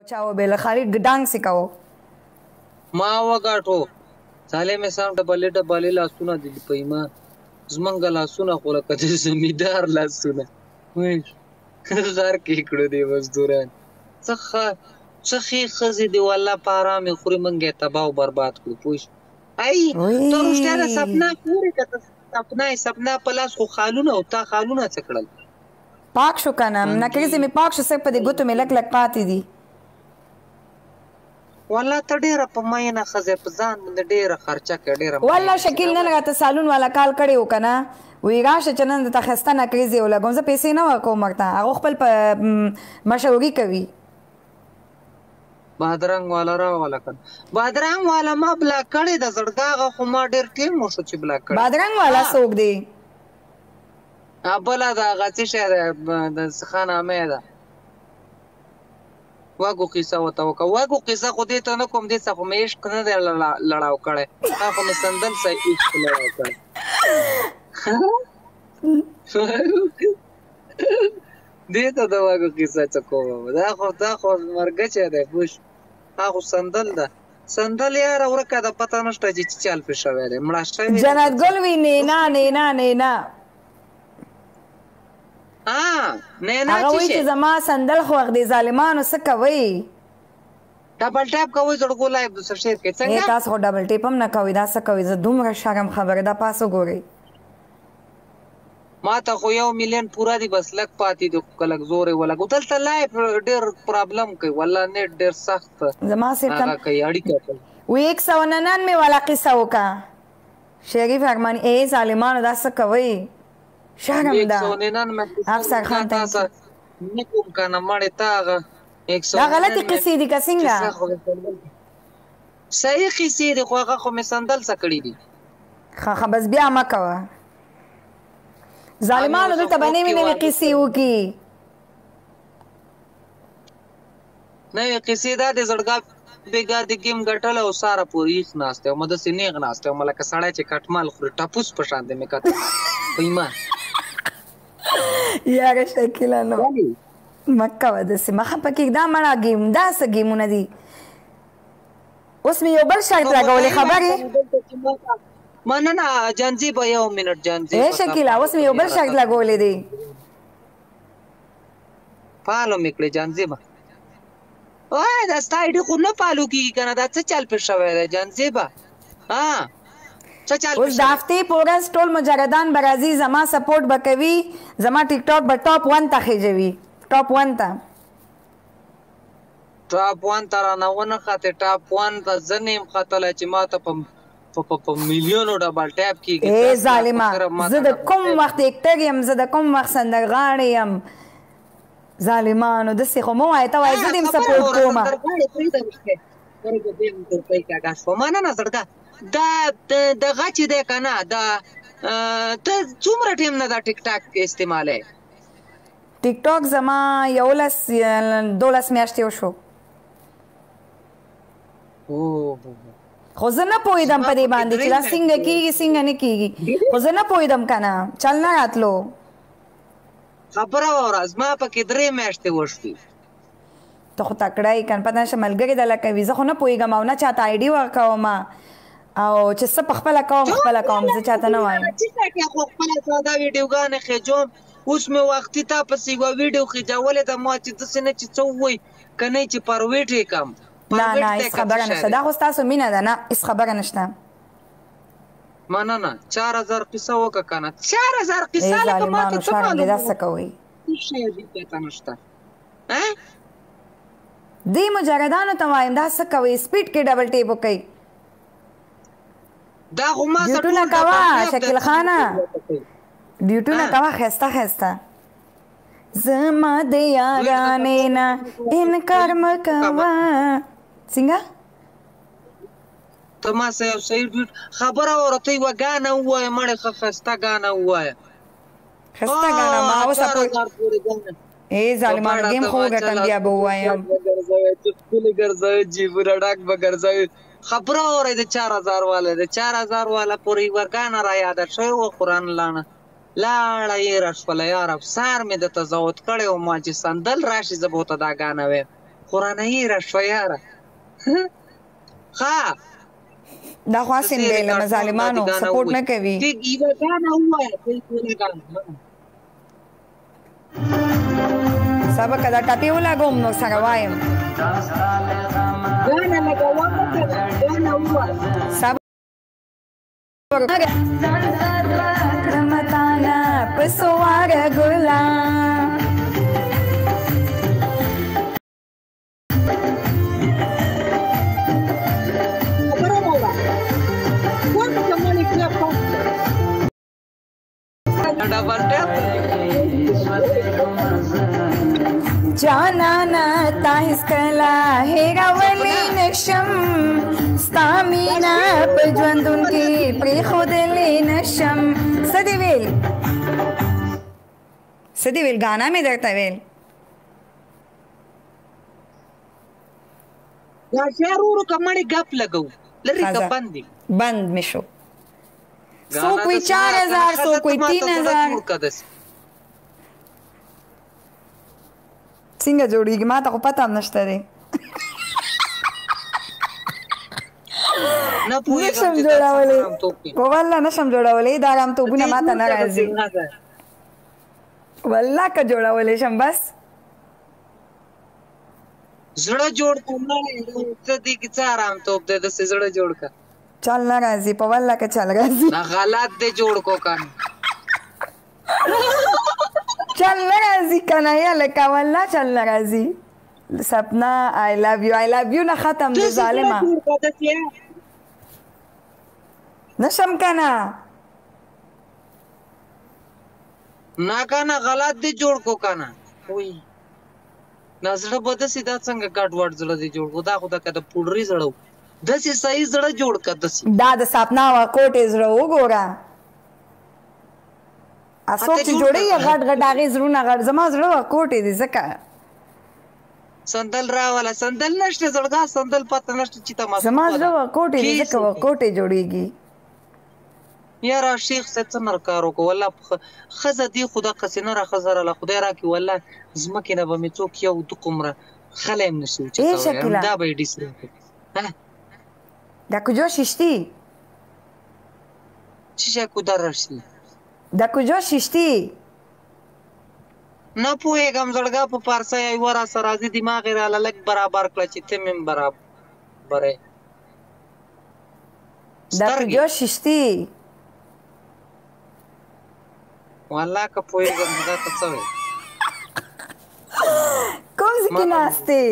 चाहो बेल खाली डांग सिकाओ ما وګاټو سالمه سم ډبلې لاسونه دي پېما زمنګ لاسونه خو لکه د زمیدار لاسونه وای غار کې کړو دی مزدوران څخه خزي دی والله پارامه خوري منګه تباہ او برباد کړو پوښ ای ته رښتیا سپنا پوره کته سپنا پلاس خو خالونه او تا خالونه څکړل پاک شو کنه نه کېږي می پاک شو سپ په دې ګوتو می لک لک پاتې دي والله ته ډیره په مینه خزه په ځان باندې ډیره خرچه کړې ډیره والله شکیل نه لګا ته سالون والا کال کړي وکنه وی راشه چنن ته خسته نه کېږي ولګم زه پیسې نه ورکوم مرته هغه خپل مشوري کوي بادرنګ والا را والا کړ بادرنګ والا ما بلا کړي د زړګاغه خو ما ډیر ټیم مو شو چې بلا کړ بادرنګ والا څوک دی ابلا دا غتی شه د خانه مې ده واګو قصه وته وک واګو قصه خو دې ته نه کوم دې څه خو مې عشق نه لړاو کړي هغه مې سندل سې عشق لړاو کړي دې ته دا واګو قصه څه کوم دا خو مرګ چي ده پوش هغه سندل ده سندل یار ورکه د پتا نشته چې چل په شوې ده مړه شوې جنت ګل وی نه نه هغه وی چې زما سندل خو غدي ظالمانو څه کوي ډبل ټاپ کوي زړګو لایب د سر شیر کې څنګه تاسو خو ډبل ټاپ هم نه کوي دا څه کوي زه دومره شرم خبره ده پاسو ګوري ما ته خو 1 مليون پورا دی بس لک پاتې د کلک زورې ولګو دلته لایف ډېر پرابلم کوي والله نیټ ډېر سخت زما سره هغه کوي اړیکه کوي وی 199 والا قصه وکا شریف ارمانی ای ظالمانو دا څه کوي شرم ده 199 افسر خان تاسو نکوم کنه مړ تاغه 100 دا غلطی قصې دي که څنګه صحیح قصې دي خو هغه خو مې سندل سکړې دي خا بس بیا ما کوه ظالمانو دلته باندې مې قصې وکي نه قصې دا د زړګا بیګا د گیم غټل او سارا پوری خناسته او مده سینې غناسته ملک سړی چې کټمال خوري ټاپوس په شان دې مې کته پېما یاره شکیل نو مکه ودسې مخه پکې دا مړه گیم دا څه گیمونه دي اوس مې یو بل شرط لګولې خبرې مننه جانځي به 1 منټ جانځي اے شکیل اوس مې یو بل شرط لګولې دي پالو میکړې جانځي به وای دا ستایډ خو نه پالو کیږي کنه دا څه چل په شوې ده جانځي به اوس د هفتې پورس ټول مجردان برازي زما سپورټ بکوي زما ټیک ټاک به ټاپ 1 ته خېجوي ټاپ 1 ته ټاپ 1 تر نه ونه خاطه ټاپ 1 ته زنیم خاطر چې ما ته په میلیونو ډبل ټاپ کیږي اے ظالما زه د کوم وخت اکټر یم زه د کوم وخت سندرغاړی یم ظالمانو دسې خو مو وایي ته وایي زه دې هم سپورټ کومه مننه زړګا دا دغه چې دی که نه دا ته څومره ټیم نه دا ټیک ټاک استعمالوې ټیک ټاک زما 12 میاشتې وشو خو زه نه پوهېدم په دې باندې چې دا څنګه کېږي څنګه نه کېږي خو زه نه پوهېدم که نه چل نه راتلو خبره واوره زما پکې 3 میاشتې وشوې ته خو تکړه یې که نه پته نشه ملګري دله کوي زه خو نه پوهېږم او نه چاته آی ډي ورکوم او چې څه پخپله کوم زه چاته نه وایم خو خپله ساده ویډیوګانې خېجوم اوس مې وختي تا پسې یوه ویډیو خېجولې ده ما چې داسې نه چې څه ووایي که نه چې پرویټ یې کړم نه هېڅ خبره نشته دا خو ستاسو مینه ده نه هېڅ خبره نشته مننه 4000 قصه وکړه که نه 4000 قصه لکه ما ته څه معلوم دا څه کوئ دې مجردانو ته وایم دا څه کوئ سپیډ کې ډبل ټیپ وکئ دا خو ما ډیوټونه کوه شکیل خانه ډیوټونه کوه ښایسته ښایسته زما د یارانې نه انکار مه کوه څنګه ته ما سه یو صحیح خبره واوره ته یوه ګانه ووایه مړې ښه ښایسته ګانه ووایه ښایسته ګانه ما وسپورټ ای ظالمانو ګیم خو وګټم بیا به ووایم ښکلې ګرځوي جیبونه ډک به ګرځوي خبره واورئ د 4000 والا د 4000 والا پورې یوه ګانه را یاده شوې وه قرآن لاڼه لاړه یې راشوله یاره سار مې درته زوت کړی و ما چې سندل راشي زه به ورته دا ګانه ویم قرآنه را شویاره ها دا خو اسیم دی له ظالمانو سپورټ نه کوي تی گیوه گانا هوا تی گیوه گانا سبا که دا ټاپې ولګوم نو سره وایم گانا لگا گانا هوا سبا رمتانا پسوار ګلا جانانا تاهس کلا هیراولی نشم ستامینا پجوندون کی پری خودلی نشم سدی ویل گانا می درتا ویل دا شارورو کمانی گپ لگو لری کا بند می شو سو کوئی 4000 سو کوئی 3000 څنګه جوړیږي ما ته خو پته هم نشته دی نشم جوړولی والله نشم جوړولی دا رامتوبونه ما ته نه راځي والله که جوړولی شم بس زړه جوړ کومه ته دې کې څه رامتوب دی داسې زړه جوړ کا چل نه راځي په والله که چل راځي نه غلط دی جوړ کو کنه چل نه راځي کنه یا لکه والله چل نه راځي سپنا I love you نه ختم دی ظالمه نشم کنه نه کنه غلط دی جوړ کو کنه وای نظر به داسې دا څنګه ګډ وډ زړه دی جوړ کو دا خو دا کده پوډري زړه داسې صحیح زړه جوړ کا داسې دا د سپنا وا کوټې زړه وګوره اسوک چې جوړي غټ غټ هغه زړونه غټ زما زړه وا کوټې دي ځکه سندل راواله سندل نشته زړګا سندل پته نشته چې تاسو زما زړه وا کوټې دي ځکه وا کوټې جوړيږي یاره شیخ څنګه کارو کو والله خزه دی خدا قسینه را خزر الله خدای را کی والله زمکه نه به می څوک یو د قمره خلیم نشو چې دا به ډیس دا کجا ششتی چیشه کدر رشتی دا کجا ششتی نه پوهېږم زړګا په پارسه یې ورا سرازي دماغ را لګ برابر کړ چې ته مم برابر دا کجا ششتی والله که پوهېږم دا ته څه وایي کوم ځای کې ناستې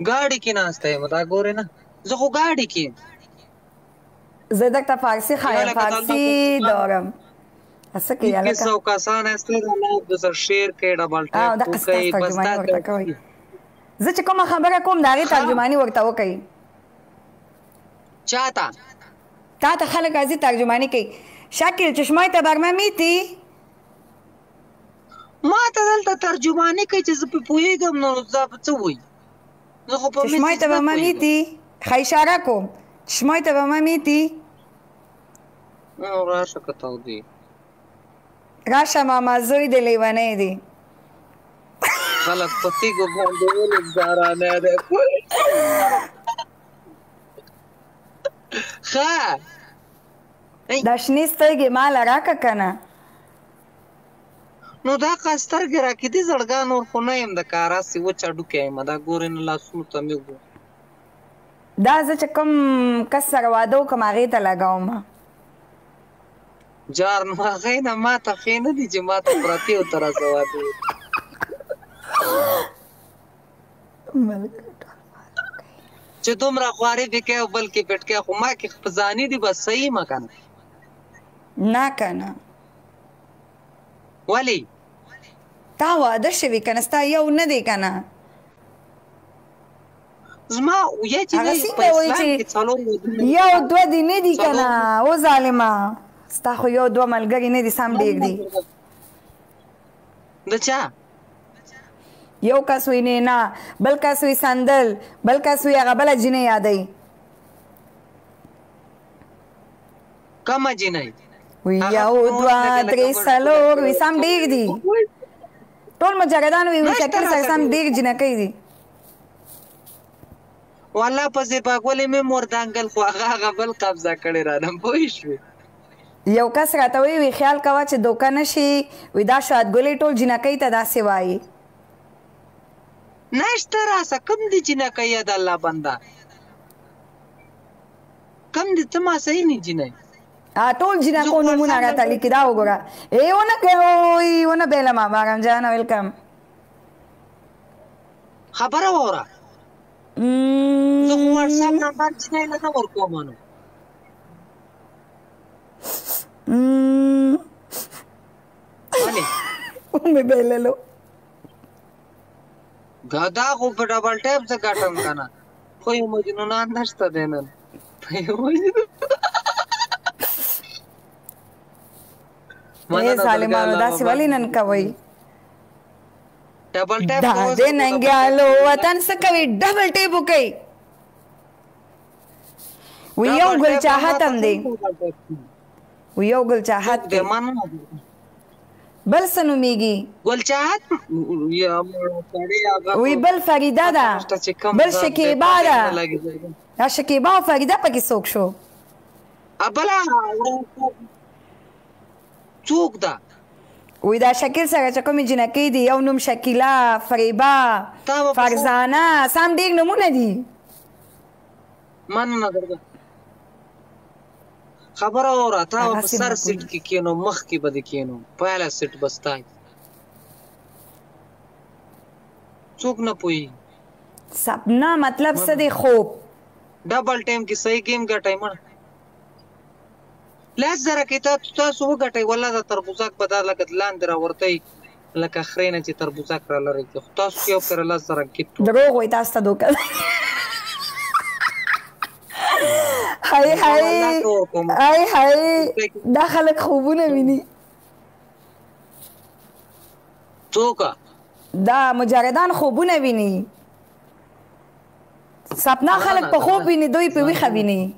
ګاډي کې ناسته یم دا ګورې نه زه خو ګاډي کې زه درته فارسي خایم فارسي دارم اسه کې یاله کیسو کسان است نه د سر شیر کې ډبل ټاپ کوي بس دا زه چې کومه خبره کوم دا غي ترجمانی ورته وکي چاته تا ته خلک ازي ترجمانی کوي شاکر چشمای ته برمه میتی ما ته دلته ترجمانی کوي چې زه په پوهېږم نو زه څه وایي چشمای ته برمه میتی اشاره کوم چشمای ته برمه میتی راشه که تودی راشه ماما زوی د لیونی دی خلک په تیږو باندې ولې زارانه دی ښه دا شنې سترګې ما راکه کنه نو دا سترګې راکې دي زړګا نور خو نه یم د کار هسې وچ هډوکی یم دا ګورې نه لاسونو ته مې وګورې دا زه چې کوم کس سره واده وکړم هغې ته لګوم جار نو هغې نه ما ته ښې نه دي چې ما ته پرتې ورته راسه واده چې دومره خوارې پکې او بلکې پټکې خو ما کې په ځاني دي بس صحیح ما کنه نه کنه ولی تا واده شوي کنه ستا یو نه دی کنه زما یا چې په اسلام کې څلور یو دوه دي نه دي کنه او ظالمه ستا خو یو دوه ملګري نه دي سم ډېر دي د چا یو کس وی نه بل کس وی سندل بل کس وی هغه بله جینۍ یادوي کومه جینۍ وی یو دوه درې څلور وی سم ډېر دي ټول مجاهدان وي شکل سره سم ډېر جنکۍ دي والله پسې پاکولې مې مور دانګل خو هغه بل قبضه کړې رانم پوه شوې یو کس راته وی خیال کوه چې دوکه نشي وي دا شاید ګلې ټول جنکۍ ته داسې وایي نشته راسه کم دي جنکۍ د الله بنده کم دي ته ما صحیح نه جنۍ ټول جنکو نومونه راته لیکي دا وګوره ونه بیلمه بارم جانه ویلکم خبره واوره زه خو واټساپ نمبر جنۍ له نه ورکوم نو مې بیللو دا خو په ډبل ټیپ زه ګټم که نه خو یو مجنونان نشته دی نن ظالمانو داسې ولې نن کوئ ډبل ټیپ دا دې ننګیالو وطن څه کوي ډبل ټیپ وکئ وی یو ګل چاحت هم دی وی یو ګل چاحت دی بل څه نومیږي ګل چاحت وی بل فریده ده بل شکیبه ده دا شکیبه او فریده پکې څوک شو بله څوک ده وی دا شکل سره چې کومې جنکۍ دي یو نوم شکیله فریبه فرزانه سم ډېر نومونه دي مننه درته خبره واوره تا به په سر سیټ کې کینو مخ کې به دې کینو پهله سیټ به ستا څوک نه پوهېږي سپنا مطلب څه دی خوب ډبل ټایم کې صحیح ګیم ګټئ مړه 10,000 کې تاسو وګټئ والله دا تربوزک به دا لکه لاندې راورتئ لکه خرې نه چې تربوزک را لرئ خو تاسو کې یو کره 10,000 کې دروغ وایي تاسو ته دوکه هاي دا خلک خوبونه ویني څوک دا مجاهدان خوبونه ویني سپنا خلک په خوب ویني دوی په ویښه ویني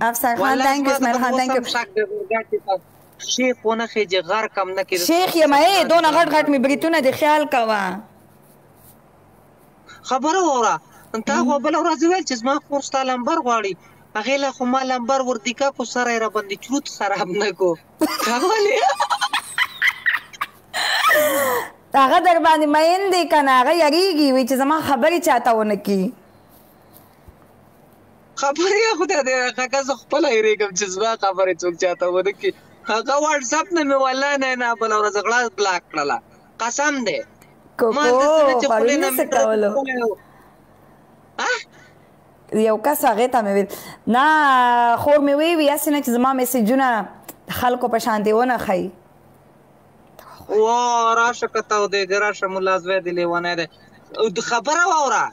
افسر خان تhank you اسماعیل خان thank you شیخ ونه خېجې غر کم نه کېده شیخ یم دونه غټ غټ مې بریتونه دې خیال کوه خبره واوره تا خو بله ورځ ویل چې زما خور ستا لمبر غواړي هغې له خو ما لمبر وردیکه کو سره یې راباندې چروت خراب نه کو ولې هغه در باندې مین دی که نه هغه یریږي وایي چې زما خبرې چاته ونه کړي خبرې خدای دی هغه زه خپله یېرېږم چې زما خبرې څوک چاته ونه کړي هغه واټساپ نه مې والله نه بله ورځ غلا بلاک کړله قسم دی کوکو پرون نه څه کولو یو کس هغې ته مې ویل نه خور مې وی هسې نه چې زما میسیجونه خلکو په شانتې ونه ښایي راشه که تودېږه راشه ملا زوی دې لیونی دی خبره واوره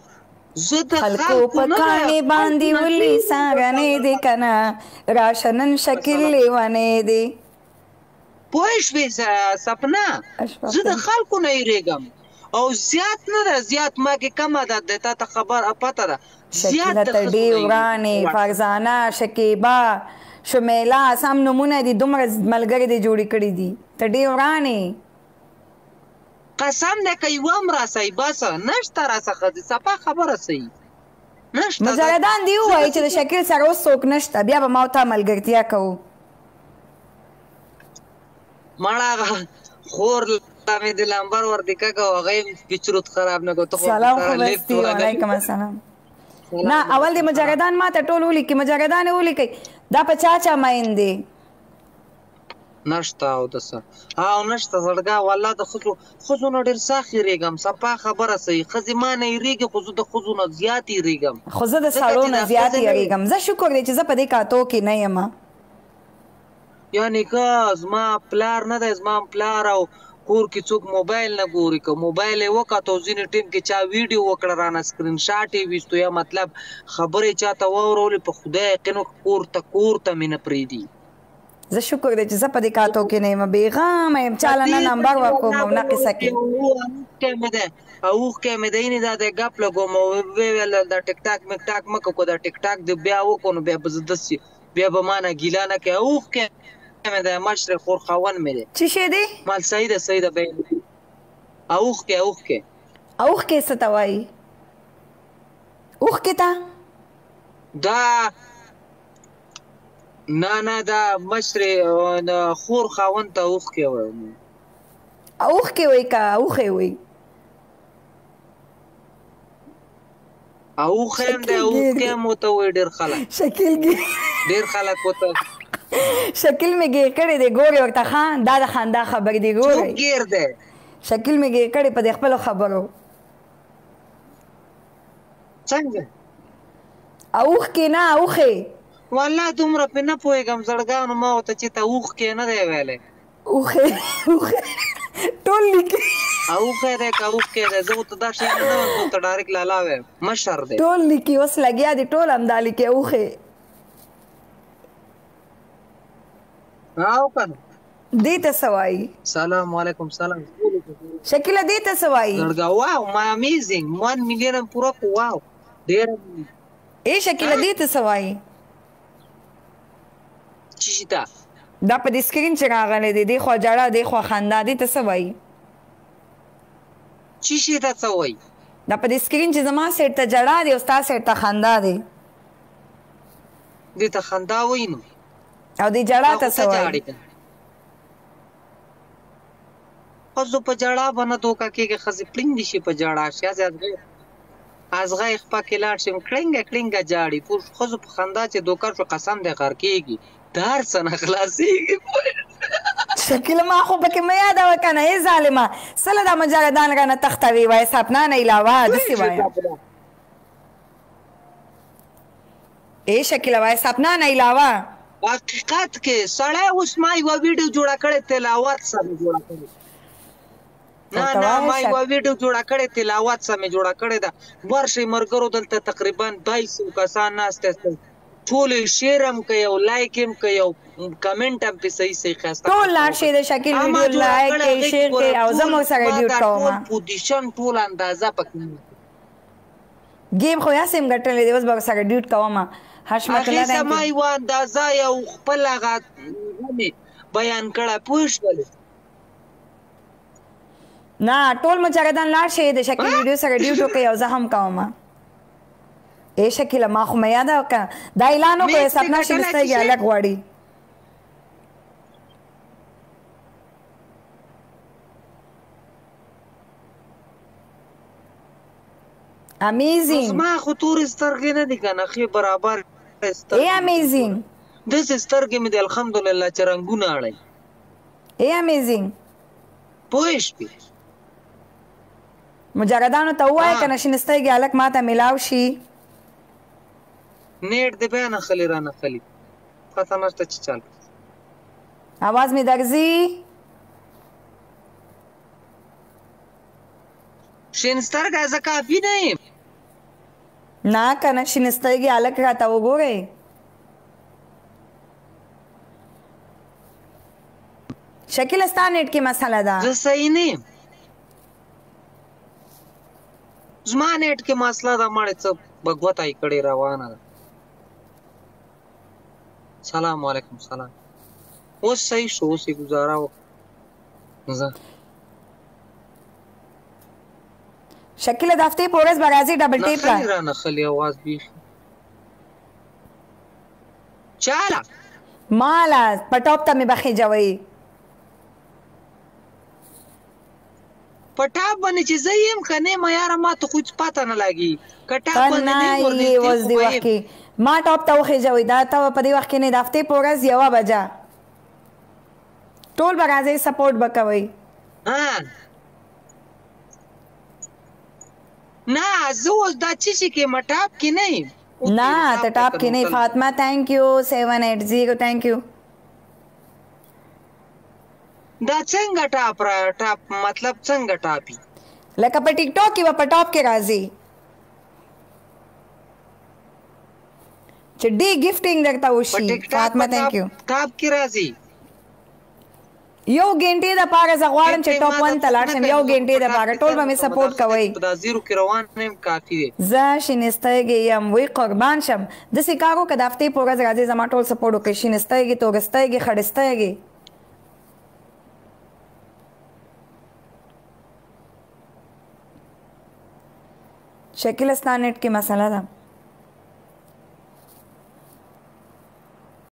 زه د خلکو په کاڼې باندې ولي ساړنې دی که نه راشه نن شکل لیونی دی پوه شوې سپنا زه د خلکو نه یېرېږم او زیات نه ده زیات ما کې کم عدد دی تا ته خبر پته ده شکیله ترډې ورانې فرزانه شکیبه شمیله سم نومونه دي دومره ملګرې دې جوړې کړي دي ترډې ورانې قسم دی که یوه هم راسئ بس نشته راڅخه د صفا خبره صحیح نشته مجاهدان دې ووایي چې د شکیل سره اوس څوک نشته بیا به ما او تا ملګرتیا کوو مړه خور مې د لمبر وردیکه کو هغه یې چروت خراب نه کو سلام خو بستی وعلیکم السلام نه اول دې مجاهدان ما ته ټول ولیکي مجاهدان یې ولیکئ دا په چا چا مین دی نشته او دسه او نشته زړګا والله د ښځو نه ډېر سخت یېرېږم صفا خبره صحیح ښځې ما نه یېرېږي خو زه د ښځو نه زیات یېرېږم خو زه د سړو نه زیات یېرېږم زه شکر دی چې زه په دې کاتو کې نه یم یعنې که زما پلار نه دی زما پلار او کور کې څوک موبایل نه ګوري که موبایل یې وکتو ځینې ټیم کې چا ویډیو وکړه رانه سکرین شاټ یې ویستو یا مطلب خبرې چاته واورولې په خدای یقین کور ته مې نه پرېږدي زه شکر دی چې زه په دې کاتو کې نه یم بېغمه یم چاله نه نمبر ورکوم او نه قصه کې اوښکی مې دی نه دا دی ګپ لګوم او ویل دا ټیک ټاک میک ټاک مه کوه دا ټیک ټاک دې بیا وکړو نو بیا به زه داسې بیا به ما نه ګیله نه کوې اوښکی مې د مشرق خور خاون مې دی څه شی دی مال سیده به اوښکې اوښکې څه ته وایي اوښکې ته دا نه دا مشرق خور خاون ته اوښکې وایي اوښکې وایي که اوښې وایي اوښې هم دی اوښکې هم ورته وایي ډېر خلک ورته شکل مې ګیر کړی دی ګورې ورته ښه دا د خندا خبرې دی ګورئ ګیر دی شکل مې ګیر کړی په دې خپلو خبرو څنګه اوښکې نه اوښې والله دومره پې نه پوهېږم زړګانو ما ورته چې ته اوښکې نه دی ویلی اوښې ټول لیکي اوښې دی که اوښکې دی زه ورته دا شی نه وایم زه ورته ډایرکټ لالا وایم مشر دی ټول لیکي اوس لګیا دي ټول همدا لیکي اوښې او کنه دې ته څه وایي سلام علیکم سلام شکیله دې ته څه وایي زړګا واو ما امیزینګ 1 ملیون پوره کو واو ډېر ای شکیله دې ته څه وایي چې شي دا په دې سکرین چې راغلی دی دې خوا جړه دې خوا خندا دې ته څه وایي چې شي دا څه وایي دا په دې سکرین چې زما سیټ ته جړه دی او ستا سیټ ته خندا دی دې ته خندا وایي نو او دې جړه ته څه وایي ښځو په جړه به نه دوکه کېږي ښځې پړینګ دي شي په جړه شي ازغی خپه کې لاړ شم کړینګه جاړي پور ښځو په خندا چې دوکه شو قسم دی غر کېږي د هر څه نه خلاصېږي شکیله ما خو پکې مه یادوه که نه ای ظالمه سله دا مجاهدان رانه تختوي وایي سپنا نه علاوه داسې وایم ای شکیله وایي سپنا نه علاوه حقیقت کې سړی اوس ما یوه ویډیو جوړه کړې تلاوت سمې جوړه کړې نه ما یوه ویډیو جوړه کړې تلاوت سمې جوړه کړې ده ورشئ ملګرو دلته تقریبا 200 کسان ناست ټول شیر هم کوي او لایک هم کوي او کمنټ هم پې صحیح ښایسته ټول لاړ شئ د شکیل ویډیو لایک کوي شیر کوي او زه مو سره ډیوټ کوم پوزیشن ټول اندازه پکې گیم خو یاسې هم ګټلی دی اوس به سره ډیوټ کوم حشمت الله هغې زما یوه اندازه یو خپل هغه بیان کړی پوه شولې نه ټول مجاهدان لاړ شئ د شکیل ویډیو سره ډیوټ وکړئ او زه هم کوم ای شکیله ما خو مې یاده وکړه دا اعلان وکړئ سپنا شنسترګې الګ غواړي امیزینګ ما خو تورې سترګې نه دي که نه ښې برابر ای امیزینګ داسې سترګې مې دي الحمدلله چې رنګونه اړئ ای امیزینګ پوه شوې مجاهدانو ته ووایه که نه شنسترګې الګ ما ته میلاو شي نیټ دې بیا نښلي را نښلي پته نشته چې چل आवाज مې درځي شین سترګه زه کافي نه یم نه که نه شین سترګې الګ راته وګورئ شکیله ستا نیټ کې مسله ده زه صحیح نه یم زما نیټ کې مسله ده مړې څه بګوتای کړې روانه ده سلام علیکم سلام اوس صحیح شو اوس یې ګزاره وکړه زه شکیله د هفتې په ورځ به راځي ډبل ټیپ را نښلي را نښلي اواز بیخي چاله ماله په ټاپ ته مې به خېجوئ په ټاپ باندې چې زه یم که نه یم یاره ما ته خو هېڅ پته نه لګي که ټاپ باندې نه یم ورنږدې وخت کې ما ټاپ ته وخېجوئ دا ته په دې وخت کې نه د هفتې په ورځ 1 بجه ټول به راځئ سپورټ به کوئ نه زه اوس دا څه شي کې ما ټاپ کې نه یم نه ته ټاپ کې نه فاطمه تھینک یو 780 تھینک یو دا څنګه ټاپ را ټاپ مطلب څنګه ټاپي لکه په ټیک ټاک کې په ټاپ کې راځي چې ډی گیفټینګ درته وشي فاطمه تھینک یو ټاپ کې راځي یو غنټې د پاره زه غواړم چې ټاپ 1 ته لاړ شم یو غنټې د پاره ټول به مې سپورټ کوئ دا زیرو کې روان نیم کافي دی زه شینسترګې یم وی قربان شم داسې کار وکړه د هفتې په ورځ راځئ زما ټول سپورټ وکړئ شینسترګې تورسترګې خړسترګې شکل استا نیټ کې مسله ده